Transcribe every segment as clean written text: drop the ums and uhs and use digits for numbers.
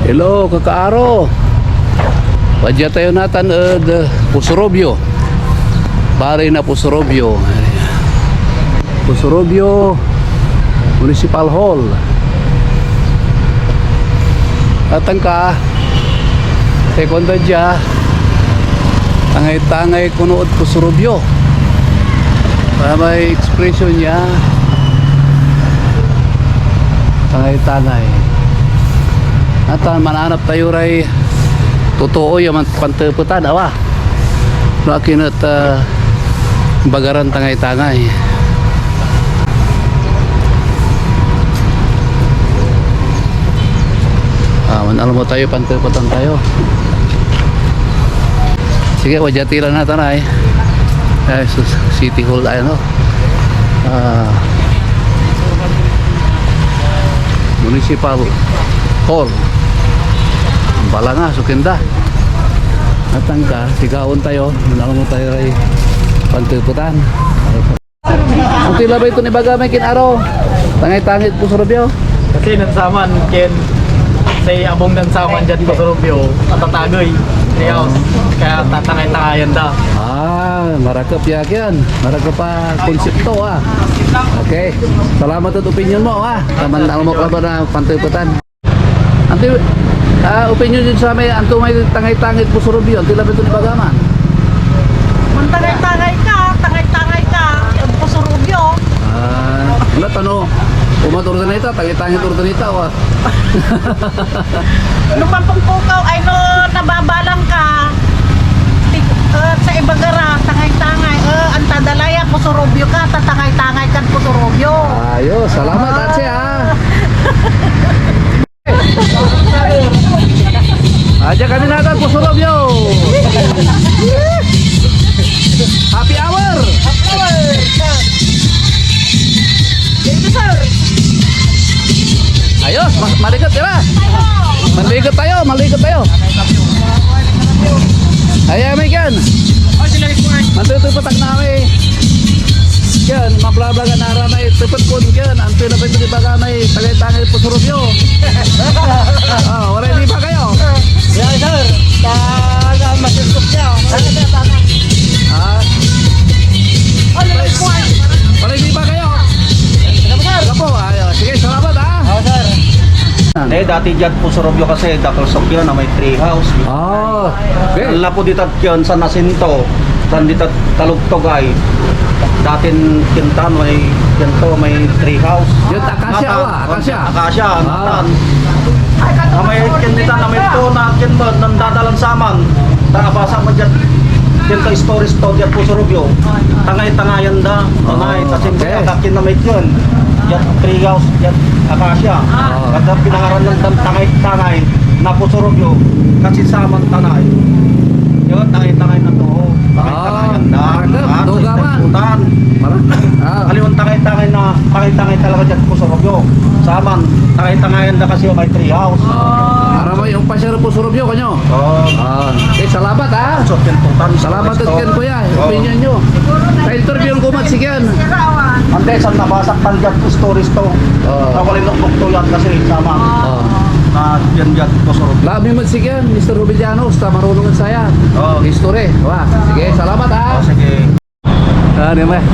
Hello, kakaaro. Wadya tayo natan Pusurobyo. Pare na Pusurobyo. Pusurobyo Municipal Hall. Atang ka sekonda dya tangay-tangay kunood Pusurobyo. May expression niya. Tangay-tangay. At mananap tayo ray totoo yung panteputan awa. Lakin at bagaran tangay-tangay. Alam mo tayo panteputan tayo. Sige, wajatilan natin ay. City Hall ay no. Municipal Hall. Bala nga, sukinda. Atang ka, sigaon tayo. Alam mo tayo ay panteputan. Ang tila ba ito ni Bagamay kinaro? Tangay-tangit po sa Rubio. Kasi nansaman ken say abong nansaman dyan po sa Rubio at tatagoy niyaw kaya tatangay-tangayan da. Marakap yan. Marakap pa konsepto Okay. Salamat at opinion mo Taman na mo ka ba na panteputan. Anti opinion din sa amin anto may tangay-tangit po sa Rubio. Ang tila ba ito ni Bagaman? Tangay-tangay ka po sa Rubio. Wala tanong. Umatur na ito, tangit-tangit urdo nito Nung pampungpukaw ay no nababalang ka sa Ibagara, tangay-tangay. Ang tadalaya po sa Rubio ka, tatangay-tangay ka po sa Rubio. Ayos, salamat Atse Aja kami natin po sa Rubio. Happy hour! Ayos, maligat tira. Maligat tayo. Ayan, may kan. Mantutoy patak namin. Yan, mablablagan na ramay. Tupat po yan. Ang pila pa ito di baga may tagay-tangay po sa Rubio. Wala hindi pa kayo? Yeah, sir. Masintos niya. Wala hindi pa kayo? Kapo, sige, salamat sir. Dati dyan po sa Rubio kasi dakalsok yun na may tree house. Okay. Alam po dito yun sa Nasinto, sa dito talugtog ay datin kintan may tree house. Yung akasya Akasya, natan. May kintan na may tuna, kintan, nandadalan saman. Takabasa mo dyan. Yan ka stories to dyan po sa Rubio. Tangay-tangayan da. Kasi kakakin na may yun. Yan tree house, yan akasya. Kada pinangaran ng tangay-tangay na po sa Rubio. Kasi saman tanay. Yun, tangay-tangay na to. Tangay-tangayan da. Tutan. Kaliwan tangay-tangay na tangay-tangay talaga dyan po sa Rubio. Saman, tangay-tangayan da kasi may tree house. Para mo yung pasyero po sa Rubio kanyo. Okay, salamat Salamat at yan kuya, opinion nyo. Ka-interview ko mat sigyan. Ante, saan nabasak tanjak po stories to. Nawalin ng buktulan kasi sama. Na yan po sa Rubio. Labi mat sigyan, Mr. Rubillanos, marunong saya. History. Sige, salamat Sige. Ano may?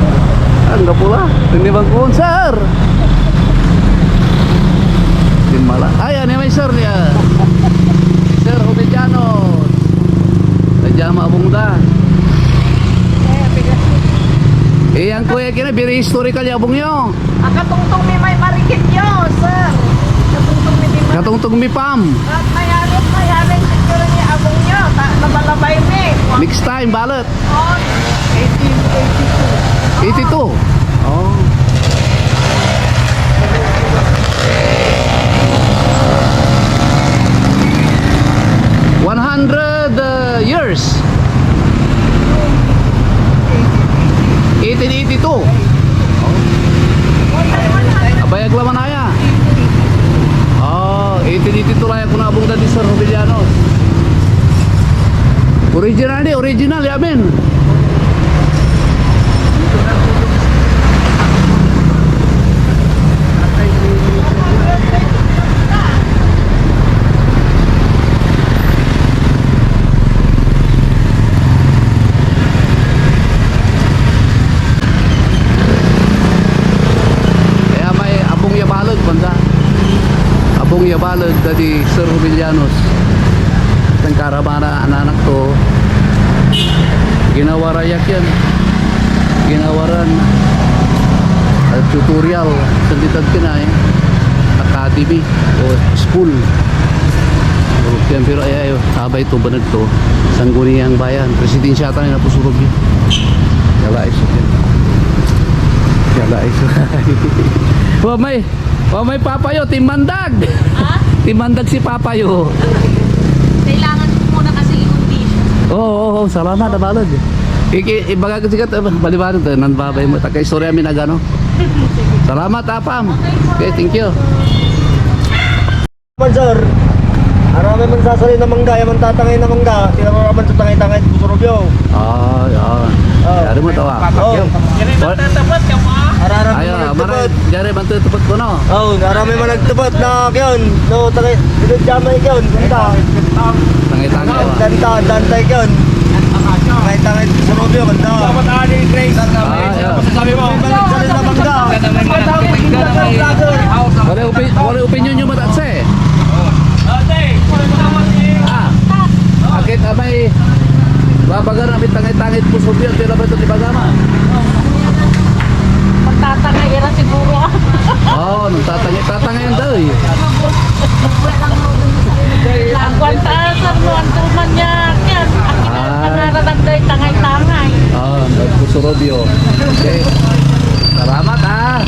Ang pula. Hindi bang konser? Timala. Ay, ano may sir niya? Sir Rubillanos. Najama abungda. Yang kuya kina very historical ya abong nyo. Katungtong may marikit yun, sir. Katungtong mi pam. At mayarin siguro niya abong nyo. Nabalabay ni. Next time balot. 1882. 82. Oh. Years 1882. Abayag laman aya. 1882 raya ko na abong dati sa Rubillanos. Original yamin. Bung Yabalod dari Sir Rubilianos. Ang karamana anak to ginawa rayak yan. Ginawaran tutorial sa ditag kinay academy o school. Pero ay sabay to banag to sangguniang bayan presidensya tayo na pusurog yun. Yala iso yan. Yala iso. May papayo Timandag. Ha? Timandag si papayo. Kailangan ko muna kasi i-condition. Oo, salamat na balad. Ibaga kasi kat balibaran to nan babay mo taka istorya mi nagano. Salamat apam. Okay, thank you. Sir, arami man sasali na mangga, yaman tatangay na mangga, sila mo naman sa tangay-tangay sa Pusurubyo. Ah, yan. Dari mo tawa. Ayo, maray, jare bantu tupot ko no. Oh, arami man nagtupat na kyon. No, tangay, dito jamay kyon. Ganda. Tangay-tangay. Dantay kyon. Tangay-tangay sa Pusurubyo, ganda. Dapat ani Grace. Ah, Sabi mo, sasali na mangga. Wala opinion nyo matatse. Akit amay babagar namin tangay-tangay Pusurubyo at tila ba ito ni Bagama? Magtatangay era siguro. Oo, tatangay ang daw eh. Lagwanta sir no antuman niya yan. Pangararagday tangay-tangay. Oo, Pusurubyo. Okay. Salamat ah.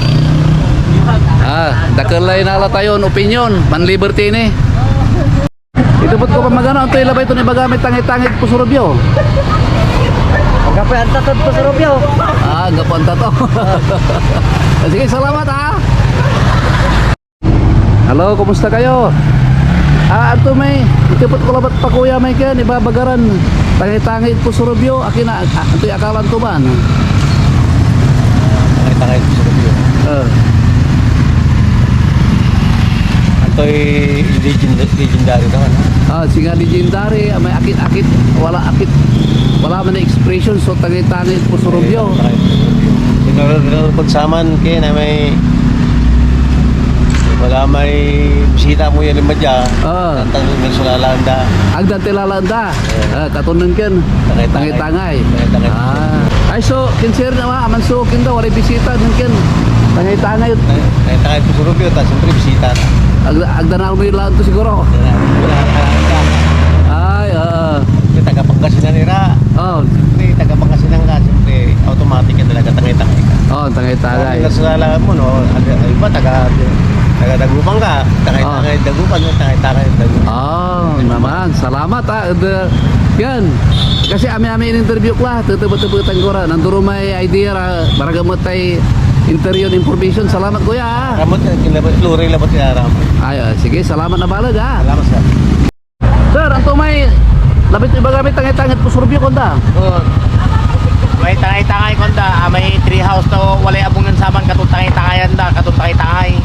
Dakalay na ala tayo opinion, man liberty ni. Ito po ko pa magana ito ilabay ito ni Bagamit tangit-tangit Pusurubyo. Kapay ang tatad Pusurubyo. Gapunta to. Sige, salamat ah. Halo, kumusta kayo? Ato may itipot ko labat pa kuya may kan ibabagaran tangit-tangit Pusurubyo. Akin na ito akalan to ba? Tangay-tangay sa Pusurubyo. Ito'y legendary naman. Sige legendary, may akit-akit, wala man na expression so tangit-tangit Pusurubyo. Pagsaman kaya na may bisita mo yan lima dya. Tantang may sulalanda. Agdan tilalanda. Katunan ken tangay-tangay. Ay so kinser na ma aman so kinda wala bisita nun ken. Tangay-tangay. Tangay Pusurubyo ta siyempre bisita. Agdan na mo ilan to siguro. Ay Taga Pangasinan nila. Siyempre taga Pangasinan ka siyempre automatic yan talaga tangay-tangay ka. Tangay-tangay. Kung sulalanda mo no, iba taga Dagupang ka, tangay-tangay Dagupan, tangay-tangay Dagupan. Naman, salamat yan. Kasi ami-ami in-interview ko lah, tutubot-tubutan ko ra. Nanduro may idea ra, baragamot tay interior information. Salamat kuya. Ramot, luri labot ya ram. Ay, sige, salamat na balag Salamat sir. Sir, ang tumay, labit iba gamit tangay-tangay Pusurubyo konda. May tangay-tangay konda, may tree house to walay abungan saman katong tangay-tangayan da, katong tangay-tangay.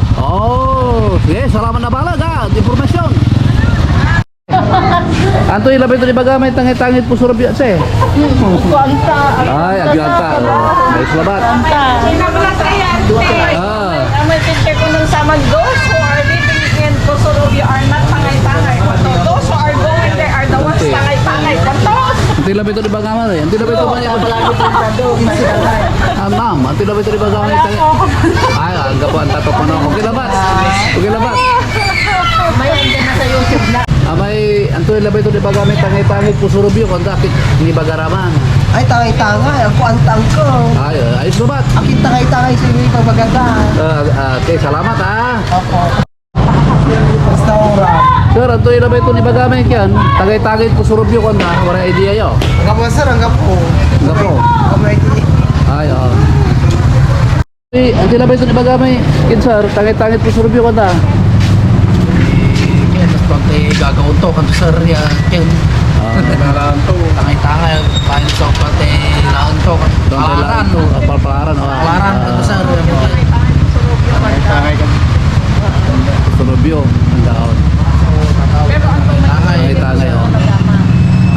Sige, salamat na balag informasyon. Anto ilabay ito ni baga may tangay-tangay Pusurubyo se. Ay, agyanta. May salamat. May picture ko nung saman, those who are living in Pusurubyo are not tangay-tangay. Those who are going there are the ones tangay-tangay. Kantos! Anto ilabay ito ni baga man eh. Anto ilabay ito man yung ma'am, anto ilabay ito ni baga man yung tangay. Ay, ang gapo ang tato pa na. Okay labat. Okay labat. May andyan na sa YouTube na. May anto ilabay ito ni baga may tangay-tangay Pusurubyo kung dakit ni bagaraman. Ay, tangay-tangay. Ako ang tangko. Ay, ayos labat. Akin tangay-tangay sa inyo itong maganda. Okay, salamat Opo. Restaurant. Sir, anto ilabay ito ni baga may kyan. Tagay-tagay Pusurubyo kung da. Wala idea yo. Ang po, sir. Ang po. Gapo. Kamay. Ay, anto ilabay ito ni baga may kyan sir. Tagay-tagay Pusurubyo kung da. Tapos pag gagawin to, kanto sir, yan. Tangay-tangay, paano sa pati laon to, palaran. Palaran. Palaran, kanto sir. Pusurubyo. Ang daon. Tagay-tagay.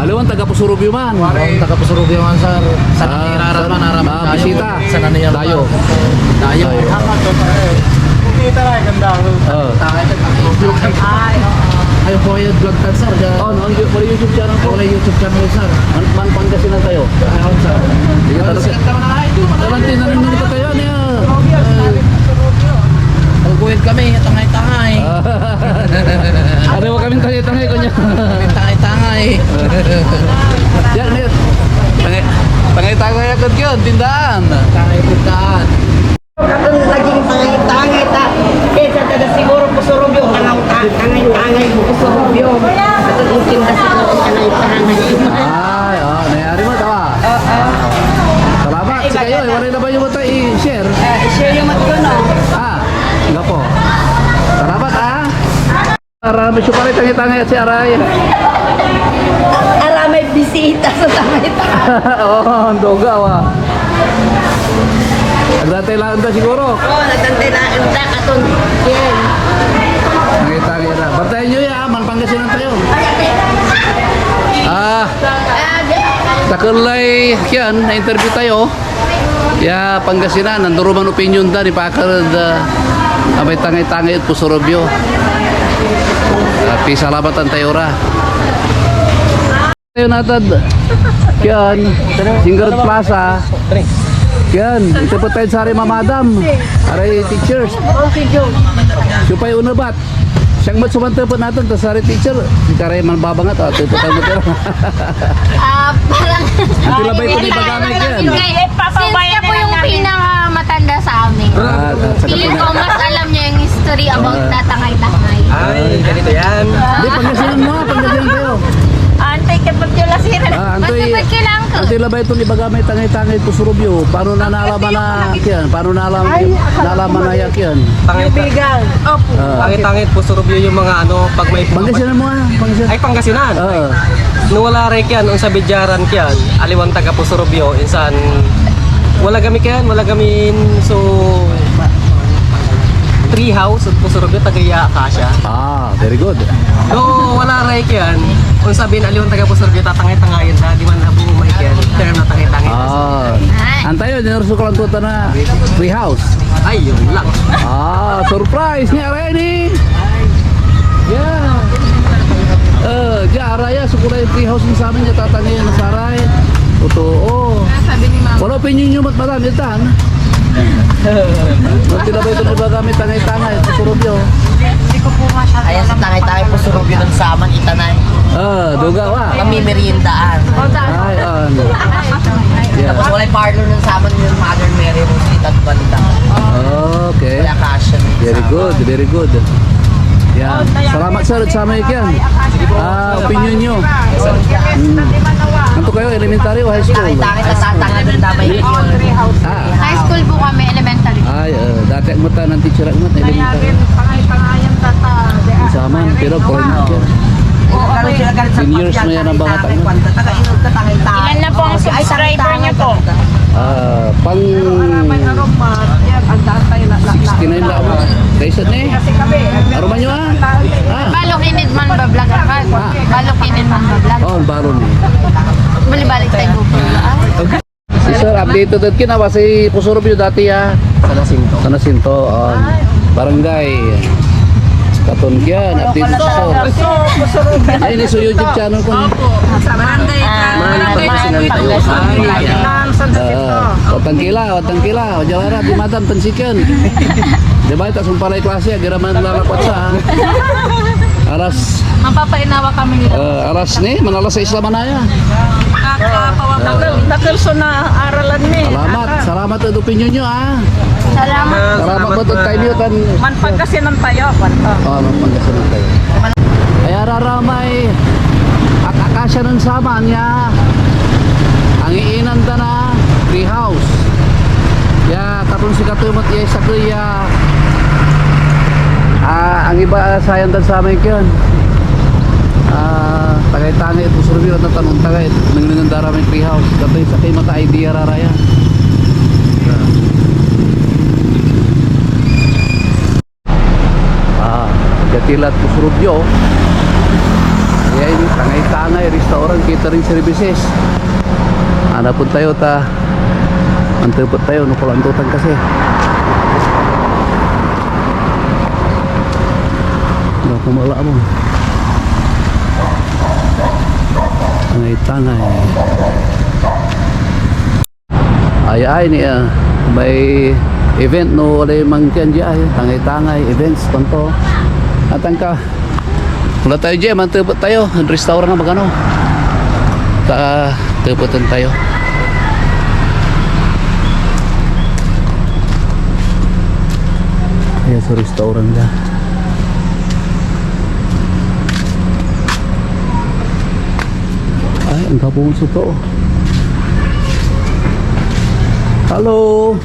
Aluan, taga Pusurubyo man. Ang taga Pusurubyo man sir. Sa naniraran man, araman tayo. Bisita. Sa naniraran. Dayo. Dayo. Kita lang ganda. Oh. Tangay-tangay. Ay po yung vlog tan sir. Oh, no, wala YouTube channel ko. Wala YouTube channel sir. Man Pangasinan tayo. Ayun sir. Sige, talaga. Sikat naman na ito. Talantin na rin nito tayo niya. Pagbuhid kami, tangay-tangay. Ano mo kaming tangay-tangay ko niya. Tangay-tangay. Yan, yan. Tangay-tangay agad yun, tindahan. Tangay-tangay. Katong naging tangay-tangay ta. Kesa tada siguro po surubyo. Tangay-tangay mo po surubyo. Katong intinda siguro tangay-tangay. Ay, oh, nangyari mo, tawa. Salamat. Si kayo, wala na ba yung mata i-share? Share yung matkuno. Enggak po. Salamat, Marami siya pala tangay-tangay at si Aray. May bisita sa tangay-tangay. Oh, ang doga, Nagdatay lang ito siguro. Nagtantay na unda katong yan. Tangay-tangay na. Bantayan nyo yan, Pangasinan tayo. Takalay yan, na-interview tayo. Ya, Pangasinan, nanduruman opinion da, ni Pakard, abay tangay-tangay at Pusurobyo. At salamatan tayo ra. Tayo natad. Yan, Singarad Plaza. Yan, ito po tayo sa Mamadam. Aray teachers. Supay unabat. Siyang matsumanta po natin, tas sari teacher. Si Karay man babangat, ito po tayo matira. Parang Ang tilabay ko ni Bagamay yan. since siya po yung pinakamatanda sa amin. Feeling ko mas alam niya yung history about tatangay-tangay. Ay, ganito yan. Hindi, Pangasinan mo, Pangasinan tayo. Antay kapag yung lasiran. Basta ba't kailangan ko? Ang tilabay ito ni Bagamay, tangay-tangay po Surubyo. Paano na nalaman na yan? Paano nalaman na yan? Bigan. Opo. Tangit-tangit po surubyo yung mga ano, pag may Pangasinan mo, Pangasinan. Ay, Pangasinan. Oo. No wala rek yan, ang sa bidyaran kyan, aliwan taga po surubyo, insan, wala kami kyan, wala kami, so, tree house, at po surubyo, tagaya kasya. Very good. No, wala rek yan, kung sabihin, aliwan taga po surubyo, tatangay-tangayin na, di man nabong umay kyan, term na tangay-tangay. Antayo, dinarso ko lang tuta na free house. Ay, yun lang. Surprise ni Areni. Yeah. Diya Araya, sukulay free house ni sa amin, diya tatangay na saray. Totoo. Wala opinion nyo mat madami tan. Magtilabay ito na ba kami tangay-tangay at Surubyo. Ayan sa tangay-tangay po surubyo ng saman itanay. Duga wa. Kami meriendaan. Ay, yeah. Tapos walay partner ng saman yung Mother Mary Rosita at Banda. Okay. Wala kasya. Very good, very good. Yan. Salamat sir at sama yan. Opinion nyo. Nanto kayo, elementary o high school? Tangay-tangay sa tatangay ng damay yun. High school po kami, elementary. Ay, dati ang mata ng teacher ang mata, elementary. Tangay-tangayan tata. Sama, pero correct yan. Seniors na yan ang mga tangay. Ilan na po ang subscriber niyo po? Pang May aromat. Yan, ang datay na. 69 lang. Kaisat na eh. Aruman nyo Balokinid man bablog ka. Balokinid man bablog. Ang baron eh. Balibalik tayo po. Si sir, update to kinawa si Pusurubyo dati Sa Nasinto. Barangay. Katungyan, update to sir. Ay, ini sa YouTube channel ko. Watangkila, Jawara, di madam, tansikan. Di ba, ito sumpalay klase, agiraman lalakot sa. Aras, Mapapainawa kami nila. aras ni, manalas sa Islamanaya. Nakalso na aralan ni. Salamat at opinion nyo Salamat. Salamat po at time yun. Man Pangasinan tayo. Pangasinan tayo. Ay araramay at akasya ng saman niya ang iinanda na free house. Ya katong si katumat ya sa kuya. Ang iba sayang dan sa amin kyan. Tagay-tagay ito survey at tanong tagay nang darami free house. Katong sa kay mata idea raraya. Gatilat Pusurubyo. Kaya ini tangay-tangay restaurant catering services. Po tayo antay po tayo nukulantutan kasi. Kumala mo. Tangay-tangay. Ay ni may event no wala mangkian diya tangay-tangay events kanto. Atang ka. Wala tayo diya mantupot tayo. Ang restaurant na magano. Tuputan tayo. Ayan sa restaurant na. Ay, ang kapong suto. Halo.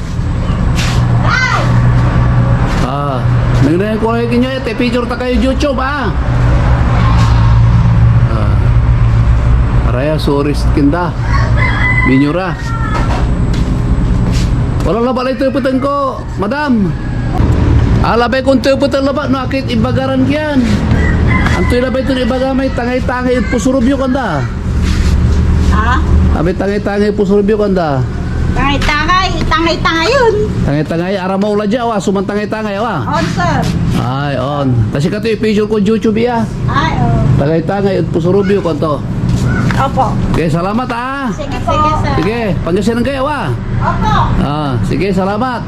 Nagdayan ko kayo kinyo ito. Picture ta kayo YouTube Araya, sorry kinda. Minyura. Walang labal ito iputan ko, madam. Alabay kung ito iputan labal, nakit ibagaran kiyan. Antoy labay ito ibagamay, tangay-tangay pusurubyo kanda. Abay tangay-tangay pusurubyo kanda. Tangay-tangay yun. Tangay-tangay, arama ula dya, suman tangay-tangay, On, sir. Ay, on. Kasi kato yung picture ko YouTube, Ay, oh. Tangay-tangay, pusurubyo kanto. Opo. Okay, salamat Sige, sir. Sige, Pangasinan kayo Opo. sige, salamat.